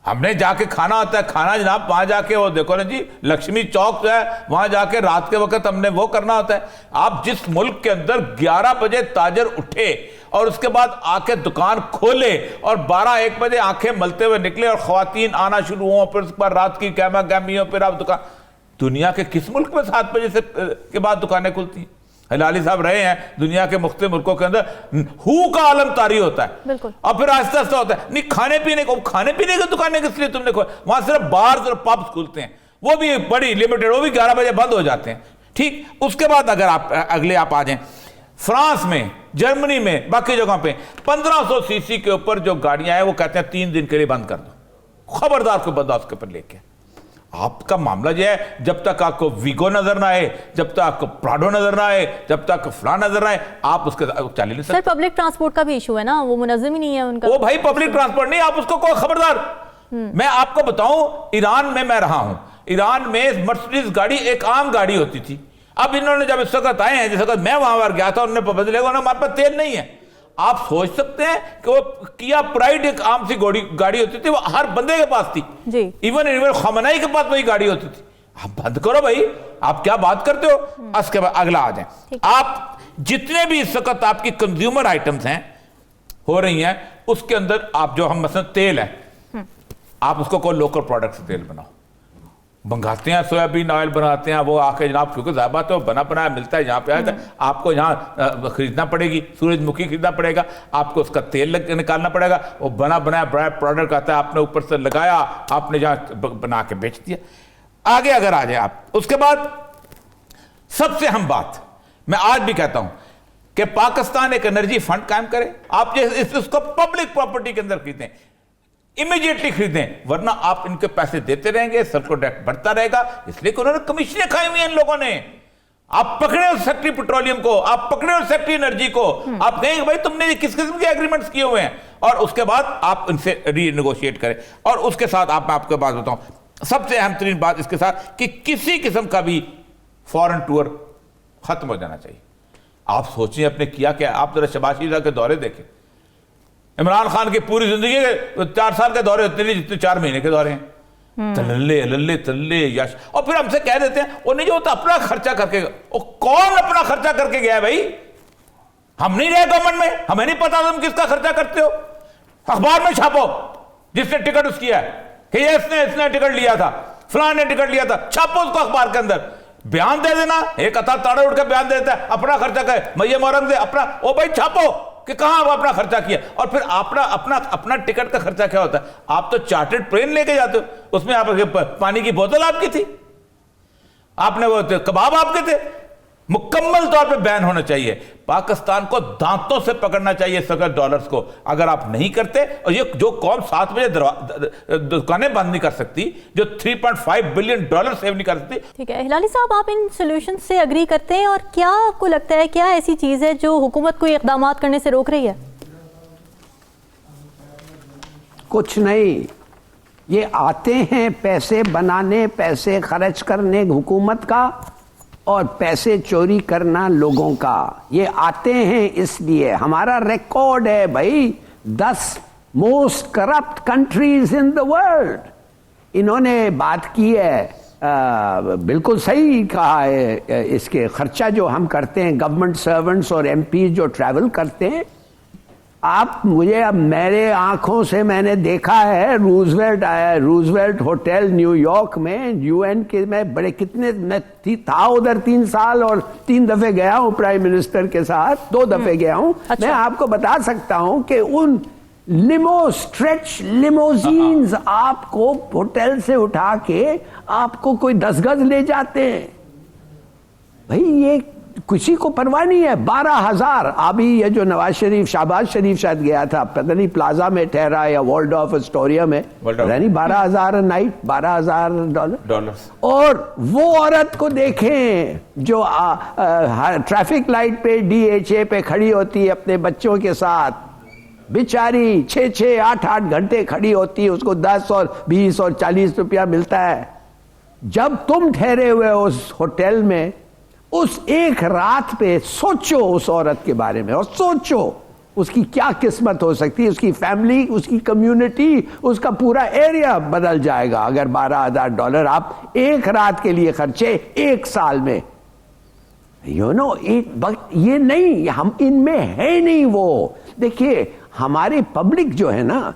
हमने जाके खाना होता है, खाना जनाब वहां जाके वो देखो ना जी, लक्ष्मी चौक है, वहां जाके रात के वक्त हमने वो करना होता है। आप जिस मुल्क के अंदर 11 बजे ताजर उठे और उसके बाद आके दुकान खोले और 12-1 बजे आंखें मलते हुए निकले और ख्वातीन आना शुरू हो, फिर उसके बाद रात की गहमा गहमी हो, फिर आप दुकान, दुनिया के किस मुल्क में 7 बजे से के बाद दुकानें खुलती हैं? हिलाली साहब रहे हैं दुनिया के मुख्तलिफ मुल्कों के अंदर, हु का आलम तारी होता है, और फिर आहिस्ता आहिस्ता होता है। नहीं, खाने पीने की दुकानें किस लिए तुमने खोली? वहां सिर्फ बार सिर्फ पब्स खुलते हैं, वो भी बड़ी लिमिटेड, वो भी 11 बजे बंद हो जाते हैं। ठीक, उसके बाद अगर आप अगले आप आ जाएं, फ्रांस में, जर्मनी में, बाकी जगहों पे 1500 सीसी के ऊपर जो गाड़ियां हैं वो कहते हैं 3 दिन के लिए बंद कर दो। खबरदार को बंदा उसके ऊपर लेके। आपका मामला यह है, जब तक आपको वीगो नजर ना आए, जब तक आपको प्राडो नजर ना आए, जब तक फलां नजर ना आए, आप उसके चल नहीं सकते।
सर, पब्लिक ट्रांसपोर्ट का भी इशू है ना, वो मुनज़्ज़म ही नहीं है उनका।
वो भाई पब्लिक ट्रांसपोर्ट नहीं, आप उसको कोई खबरदार। मैं आपको बताऊं, ईरान में मैं रहा हूं, ईरान में मर्सिडीज गाड़ी एक आम गाड़ी होती थी। अब इन्होंने जब इस वक्त आए हैं, जिस वक्त मैं वहां पर गया था, उन्होंने पाबंदी लगा, हमारे पास तेल नहीं है। आप सोच सकते हैं कि वो किया प्राइड एक आम सी गाड़ी होती थी, वो हर बंदे के पास थी जी। इवन खमनाई के पास वही गाड़ी होती थी। आप बंद करो भाई, आप क्या बात करते हो? उसके बाद अगला आ जाए, आप जितने भी इस वक्त आपकी कंज्यूमर आइटम्स हैं हो रही हैं, उसके अंदर आप जो हम मसलन तेल है, आप उसको कोई लोकल प्रोडक्ट से तेल बनाओ, मंगाते हैं सोयाबीन ऑयल बनाते हैं, वो आके जनाब, क्योंकि ज़ाहिर तो बना बनाया मिलता है, यहाँ पे आया था, आपको यहाँ खरीदना पड़ेगी, सूरजमुखी खरीदना पड़ेगा, आपको उसका तेल निकालना पड़ेगा, वो बना बनाया प्रोडक्ट आता है, आपने ऊपर से लगाया, आपने जहाँ बना के बेच दिया। आगे अगर आ जाए आप, उसके बाद सबसे अहम बात मैं आज भी कहता हूं कि पाकिस्तान एक एनर्जी फंड कायम करे। आप इसको पब्लिक प्रॉपर्टी के अंदर खरीदें, इमीडिएटली खरीदें, वरना आप इनके पैसे देते रहेंगे, सबको डेट बढ़ता रहेगा। इसलिए कि उन्होंने कमीशनें खाई हुई हैं इन लोगों ने। आप पकड़े उस सेक्रेटरी पेट्रोलियम को, आप पकड़े उस सेक्रेटरी एनर्जी को, आप कहेंगे भाई तुमने किस किस्म के एग्रीमेंट्स किए हुए हैं, और उसके बाद आप इनसे रीनेगोशिएट करें। और उसके साथ मैं आपको बात बताऊं, सबसे अहम तरीन बात इसके साथ कि किसी किस्म का भी फॉरेन टूर खत्म हो जाना चाहिए। आप सोचिए आपने किया क्या? आप जरा शहबाज शरीफ के दौरे देखें, इमरान खान की पूरी जिंदगी के 4 साल के दौरे होते नहीं जितने 4 महीने के दौरे हैं। तल्ले लल्ले तल्ले यश, और फिर हमसे कह देते हैं वो नहीं जो होता अपना खर्चा करके। कौन अपना खर्चा करके गया है भाई? हम नहीं रहे गवर्नमेंट में, हमें नहीं पता तुम किसका खर्चा करते हो। अखबार में छापो जिसने टिकट उसकी है कि ये इसने टिकट लिया था, फलां ने टिकट लिया था, छापो उसको अखबार के अंदर। बयान दे देना, एक अता ताड़े उठ के बयान दे देता है अपना खर्चा करे, मैये मोहर्रम से अपना, ओ भाई छापो कि कहां अपना खर्चा किया। और फिर अपना टिकट का खर्चा क्या होता है? आप तो चार्टर्ड प्लेन लेके जाते हो, उसमें आप पानी की बोतल आपकी थी, आपने वो कबाब आपके थे। मुकम्मल तौर पे बैन होना चाहिए। पाकिस्तान को दांतों से पकड़ना चाहिए सगैर डॉलर्स को, अगर आप नहीं करते। और ये जो कौम 7 बजे दुकानें बंद नहीं कर सकती, जो 3.5 बिलियन डॉलर सेव नहीं कर सकती।
ठीक है हिलाली साहब, आप इन सोल्यूशन से अग्री करते हैं, और क्या आपको लगता है क्या ऐसी चीज़ है जो हुकूमत को इक़दामात करने से रोक रही है?
कुछ नहीं, ये आते हैं पैसे बनाने, पैसे खर्च करने हुकूमत का, और पैसे चोरी करना लोगों का। ये आते हैं इसलिए, हमारा रिकॉर्ड है भाई, 10 most corrupt countries in the world. इन्होंने बात की है, बिल्कुल सही कहा है। इसके खर्चा जो हम करते हैं, गवर्नमेंट सर्वेंट्स और एमपी जो ट्रैवल करते हैं, आप मुझे, अब मेरे आंखों से मैंने देखा है, रूजवेल्ट आया, रूजवेल्ट होटल न्यूयॉर्क में, यूएन के, मैं बड़े कितने, मैं था उधर 3 साल और 3 दफे गया हूं प्राइम मिनिस्टर के साथ, 2 दफे गया हूं।
अच्छा।
मैं आपको बता सकता हूं कि उन स्ट्रेच लिमोजीन्स आपको होटल से उठा के आपको कोई 10 गज ले जाते हैं। भाई ये किसी को परवाह नहीं है। 12,000 अभी ये जो नवाज शरीफ, शहबाज शरीफ शायद गया था, पता नहीं प्लाजा में ठहरा या वॉल्डॉर्फ एस्टोरिया में, यानी 12,000 नाइट, $12,000। और वो औरत को देखें जो ट्रैफिक लाइट पे DHA पे खड़ी होती है अपने बच्चों के साथ, बेचारी 6-6, 8-8 घंटे खड़ी होती है, उसको 10 और 20 और 40 रुपया मिलता है। जब तुम ठहरे हुए उस होटल में, उस एक रात पे सोचो उस औरत के बारे में, और सोचो उसकी क्या किस्मत हो सकती है, उसकी फैमिली, उसकी कम्युनिटी, उसका पूरा एरिया बदल जाएगा अगर $12,000 आप एक रात के लिए खर्चे 1 साल में। एक वक्त ये नहीं, हम इनमें है नहीं वो। देखिए हमारे पब्लिक जो है ना,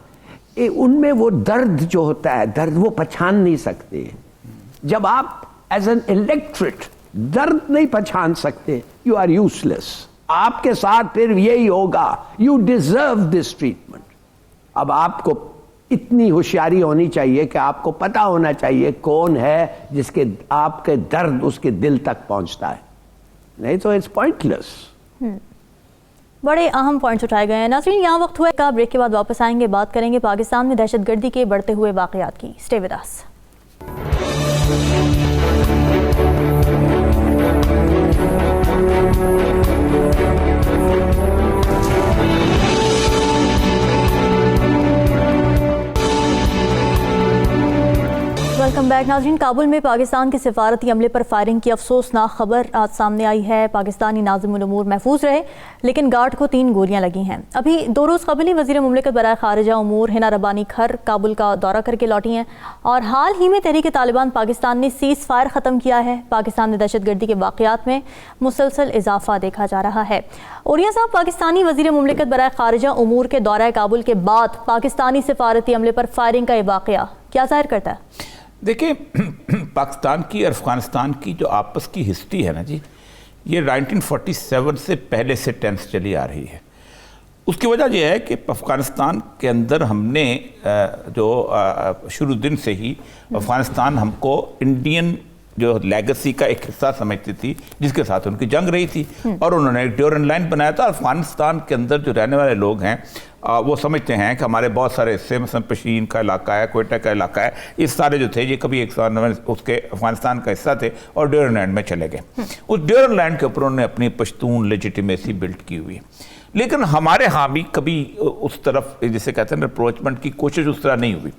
उनमें वो दर्द जो होता है, दर्द वो पहचान नहीं सकते। जब आप एज एन इलेक्ट्रेट दर्द नहीं पहचान सकते, यू आर यूजलेस। आपके साथ फिर यही होगा, यू डिजर्व दिस ट्रीटमेंट। अब आपको इतनी होशियारी होनी चाहिए कि आपको पता होना चाहिए कौन है जिसके आपके दर्द उसके दिल तक पहुंचता है, नहीं तो इट्स पॉइंटलेस।
बड़े अहम पॉइंट्स उठाए गए हैं। नाज़रीन, यहाँ वक्त हुआ का ब्रेक के बाद वापस आएंगे, बात करेंगे पाकिस्तान में दहशतगर्दी के बढ़ते हुए वाकयात की। Stay with us. Welcome back नाज़रीन। काबुल में पाकिस्तान के सिफारती अमले पर फायरिंग की अफसोसनाक खबर आज सामने आई है। पाकिस्तानी नाज़िमुल उमूर महफूज रहे, लेकिन गार्ड को 3 गोलियां लगी हैं। अभी 2 रोज़ कबल ही वज़ीर मुमलिकत बराए खारिजा उमूर हिना रब्बानी खर काबुल का दौरा करके लौटी हैं, और हाल ही में तहरीक तालिबान पाकिस्तान ने सीज़ फायर ख़त्म किया है। पाकिस्तान में दहशतगर्दी के वाक़यात में मुसलसल इजाफा देखा जा रहा है। ओरिया साहब, पाकिस्तानी वज़ीर मुमलिकत बराए खारिजा उमूर के दौरा काबुल के बाद पाकिस्तानी सिफारती अमले पर फायरिंग का ये वाक़या क्या ज़ाहिर करता है?
देखिए, पाकिस्तान की और अफ़गानिस्तान की जो आपस की हिस्ट्री है ना जी, ये 1947 से पहले से टेंस चली आ रही है। उसकी वजह यह है कि अफ़गानिस्तान के अंदर हमने जो शुरू दिन से ही अफ़गानिस्तान हमको इंडियन जो लेगेसी का एक हिस्सा समझती थी, जिसके साथ उनकी जंग रही थी, और उन्होंने एक ड्यूरन लाइन बनाया था। अफ़गानिस्तान के अंदर जो रहने वाले लोग हैं वो समझते हैं कि हमारे बहुत सारे हिस्से, मसलन पशीन का इलाका है, कोयटा का इलाका है, इस सारे जो थे ये कभी एक उसके अफ़गानिस्तान का हिस्सा थे और ड्यूरन लैंड में चले गए। उस ड्यूरन लैंड के ऊपर उन्होंने अपनी पश्तून लेजिटिमेसी बिल्ड की हुई है। लेकिन हमारे यहाँ भी कभी उस तरफ, जिसे कहते हैं अप्रोचमेंट की कोशिश उस तरह नहीं हुई।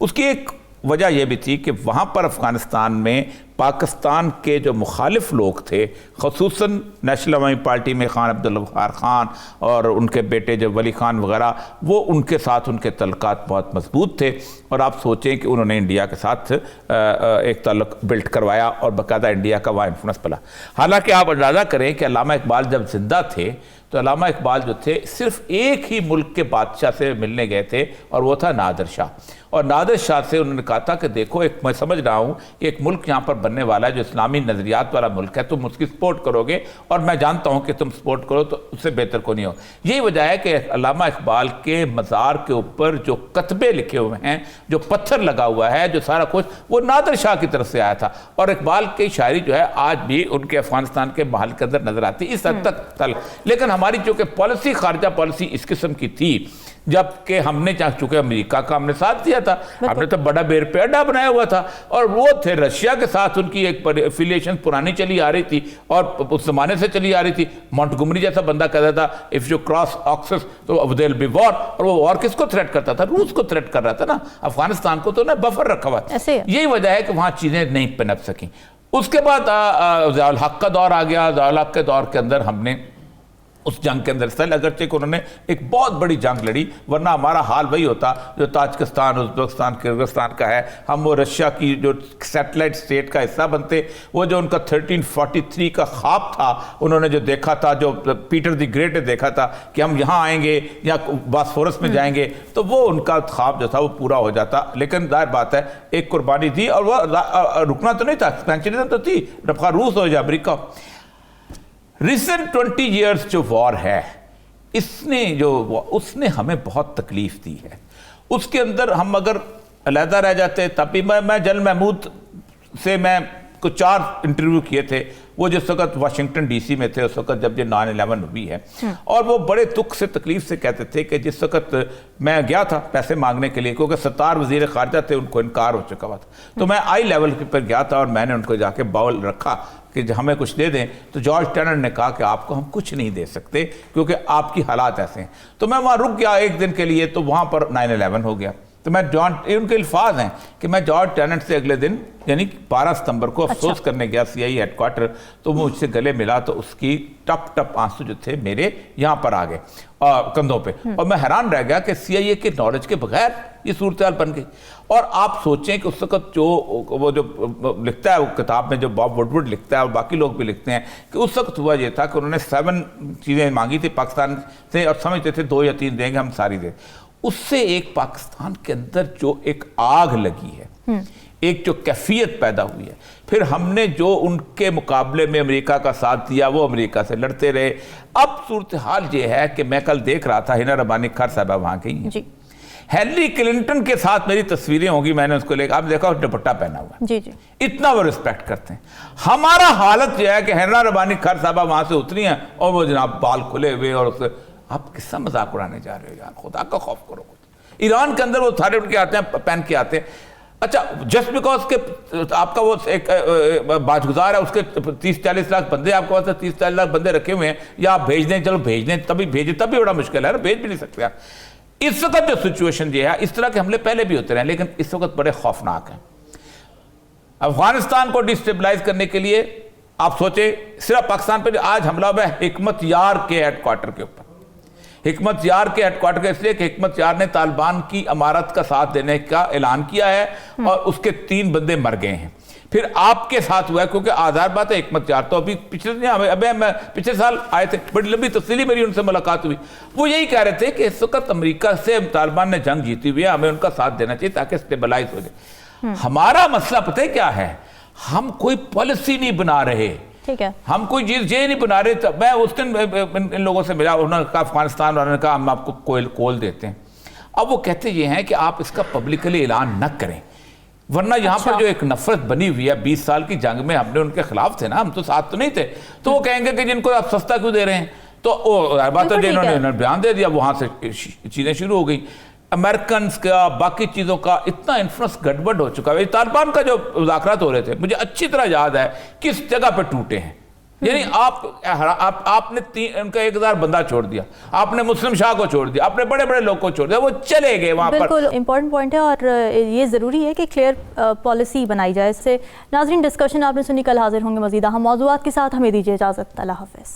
उसकी एक वजह यह भी थी कि वहाँ पर अफ़गानिस्तान में पाकिस्तान के जो मुखालिफ लोग थे, ख़ुसूसन नेशनल अवामी पार्टी में खान अब्दुल गफ्फार खान और उनके बेटे जो वली खान वगैरह, वो उनके साथ उनके तल्लुकात बहुत मजबूत थे। और आप सोचें कि उन्होंने इंडिया के साथ एक तल्लुक बिल्ड करवाया और बाकायदा इंडिया का वहाँ इन्फ्लुएंस पला। हालांकि आप अंदाज़ा करें कि अल्लामा इकबाल जब जिंदा थे तो अल्लामा इकबाल जो थे सिर्फ एक ही मुल्क के बादशाह से मिलने गए थे और वो था नादिर शाह। और नादिर शाह से उन्होंने कहा था कि देखो, एक मैं समझ रहा हूँ कि एक मुल्क यहाँ पर बनने वाला है जो इस्लामी नज़रियात वाला मुल्क है, तुम उसकी सपोर्ट करोगे और मैं जानता हूँ कि तुम सपोर्ट करो तो उससे बेहतर को नहीं हो। यही वजह है कि अल्लामा इकबाल के मज़ार के ऊपर जो कतबे लिखे हुए हैं, जो पत्थर लगा हुआ है, जो सारा कुछ, वो नादिर शाह की तरफ से आया था। और इकबाल की शायरी जो है आज भी उनके अफगानिस्तान के महल के अंदर नजर आती है इस हद तक। लेकिन हमारी जो कि पॉलिसी, खारजा पॉलिसी इस किस्म की थी, जबकि हमने चूंकि अमेरिका का हमने साथ दिया था, हमने तो बड़ा बेर पे अड्डा बनाया हुआ था, और वो थे रशिया के साथ उनकी एक एफिलिएशन पुरानी चली आ रही थी और उस जमाने से चली आ रही थी। मॉन्टगोमरी जैसा बंदा कहता था इफ यू क्रॉस ऑक्सस तो देयर विल बी वॉर, और वो वॉर किसको थ्रेट करता था? रूस को थ्रेट कर रहा था ना, अफगानिस्तान को तो ना बफर रखा हुआ। यही वजह है कि वहां चीजें नहीं पनप सकी। उसके बाद ज़ियाउल हक का दौर आ गया। ज़ियाउल हक के दौर के अंदर हमने उस जंग के अंदर हिस्सा, अगरचे कि उन्होंने एक बहुत बड़ी जंग लड़ी, वरना हमारा हाल वही होता जो ताजिकिस्तान, उज़्बेकिस्तान, किर्गिस्तान का है। हम वो रशिया की जो सैटेलाइट स्टेट का हिस्सा बनते। वो जो उनका 1343 का ख्वाब था, उन्होंने जो देखा था, जो पीटर द ग्रेट ने देखा था कि हम यहाँ आएंगे या बॉस्फोरस में जाएंगे, तो वो उनका ख्वाब जो था वो पूरा हो जाता। लेकिन जाहिर बात है एक कुर्बानी दी और वो रुकना तो नहीं था, एक्सपेंशनिज्म तो थी, रफा रूस हो या अमेरिका। रिसेंट 20 ईयर्स जो वॉर है, उसने हमें बहुत तकलीफ दी है। उसके अंदर हम अगर अलहदा रह जाते, तब भी मैं जनरल महमूद से मैं कुछ 4 इंटरव्यू किए थे, वो जिस वक्त वाशिंगटन डीसी में थे उस वक्त जब ये 9/11 हुई है, और वो बड़े दुख से, तकलीफ से कहते थे कि जिस वक्त मैं गया था पैसे मांगने के लिए, क्योंकि 17 वजीर खारजा थे, उनको इनकार हो चुका हुआ था, तो मैं आई लेवल पर गया था और मैंने उनको जाके बाउल रखा कि हमें कुछ दे दें। तो जॉर्ज टेनर ने कहा कि आपको हम कुछ नहीं दे सकते क्योंकि आपकी हालात ऐसे हैं। तो मैं वहाँ रुक गया एक दिन के लिए, तो वहाँ पर 9/11 हो गया। तो मैं उनके अल्फाज हैं कि मैं जॉर्ज टेनर से अगले दिन यानी 12 सितंबर को अफसोस करने गया CIA हेडक्वार्टर, तो वो मुझसे गले मिला तो उसकी टप टप आंसू जो थे मेरे यहाँ पर आ गए कंधों पे, और मैं हैरान रह गया कि CIA के नॉलेज के बगैर ये सूरत हाल बन गई। और आप सोचें कि उस वक्त जो वो जो लिखता है वो किताब में, जो बॉब वुडवर्ड लिखता है और बाकी लोग भी लिखते हैं, कि उस वक्त हुआ ये था कि उन्होंने 7 चीज़ें मांगी थी पाकिस्तान से और समझते थे 2 या 3 देंगे, हम सारी दें। उससे एक पाकिस्तान के अंदर जो एक आग लगी है, एक जो कैफियत पैदा हुई है, फिर हमने जो उनके मुकाबले में अमेरिका का साथ दिया, वो अमेरिका से लड़ते रहे। अब सूरत हाल ये है कि मैं कल देख रहा था, हिना रबानी खर साहबा वहाँ गई हैं, हेनरी क्लिंटन के साथ मेरी तस्वीरें होंगी, मैंने उसको लेकर, आप देखा दुपट्टा पहना हुआ, जी जी, इतना वो रिस्पेक्ट करते हैं। हमारा हालत यह है कि हिना रबानी खर साहबा वहाँ से उतरी हैं और वो जनाब बाल खुले हुए, और उससे आप किसका मजाक उड़ाने जा रहे हो यार, खुदा का खौफ करो। ईरान के अंदर वो सारे उनके आते हैं, पहन के आते हैं। अच्छा, जस्ट बिकॉज के आपका वो एक बाजगुजार है, उसके 30-40 लाख बंदे आपके पास 30-40 लाख बंदे रखे हुए हैं, या आप भेज दें, चलो भेज दें, तभी भेजें, तभी बड़ा मुश्किल है ना, भेज भी नहीं सकते आप। इस वक्त जो सिचुएशन ये है, इस तरह के हमले पहले भी होते रहे, लेकिन इस वक्त बड़े खौफनाक हैं। अफगानिस्तान को डिस्टेबलाइज करने के लिए आप सोचे, सिर्फ पाकिस्तान पर आज हमला हुआ है हिकमत यार के हेडक्वार्टर के ऊपर। हिकमत यार के हेडक्वार्टर का इसलिए कि हिकमत यार ने तालिबान की इमारत का साथ देने का ऐलान किया है और उसके 3 बंदे मर गए हैं। फिर आपके साथ हुआ है, क्योंकि आधार बात है, हिकमत यार तो अभी पिछले साल आए थे, बड़ी लंबी तफसीली मेरी उनसे मुलाकात हुई। वो यही कह रहे थे कि इस वक्त अमेरिका से तालिबान ने जंग जीती हुई है, हमें उनका साथ देना चाहिए ताकि स्टेबलाइज हो जाए। हमारा मसला पता है क्या है, हम कोई पॉलिसी नहीं बना रहे, ठीक है, हम कोई चीज ये नहीं बना रहे। मैं उस दिन इन लोगों से मिला, उन्होंने कहा अफगानिस्तान वालों ने कहा हम आपको कोल देते हैं। अब वो कहते ये हैं कि आप इसका पब्लिकली ऐलान न करें, वरना यहाँ पर जो एक नफरत बनी हुई है, 20 साल की जंग में हमने उनके खिलाफ थे ना, हम तो साथ तो नहीं थे, तो वो कहेंगे कि जिनको आप सस्ता क्यों दे रहे हैं, तो वो बात है, इन्होंने बयान दे दिया, वहां से चीजें शुरू हो गई। अमेरिकन का, बाकी चीज़ों का इतना इन्फ्लुएंस गड़बड़ हो चुका है। तालिबान का जो मुज़ाकरात हो रहे थे, मुझे अच्छी तरह याद है किस जगह पे टूटे हैं, यानी आपने उनका 1000 बंदा छोड़ दिया, आपने मुस्लिम शाह को छोड़ दिया, आपने बड़े बड़े लोग को छोड़ दिया, वो चले गए वहां पर।
बिल्कुल इंपॉर्टेंट पॉइंट है और ये ज़रूरी है कि क्लियर पॉलिसी बनाई जाए। इससे नाज़रीन, डिस्कशन आपने सुनी, कल हाजिर होंगे मज़ीद अहम मौज़ूआत के साथ। हमें दीजिए इजाज़त, अल्लाह हाफ़िज़।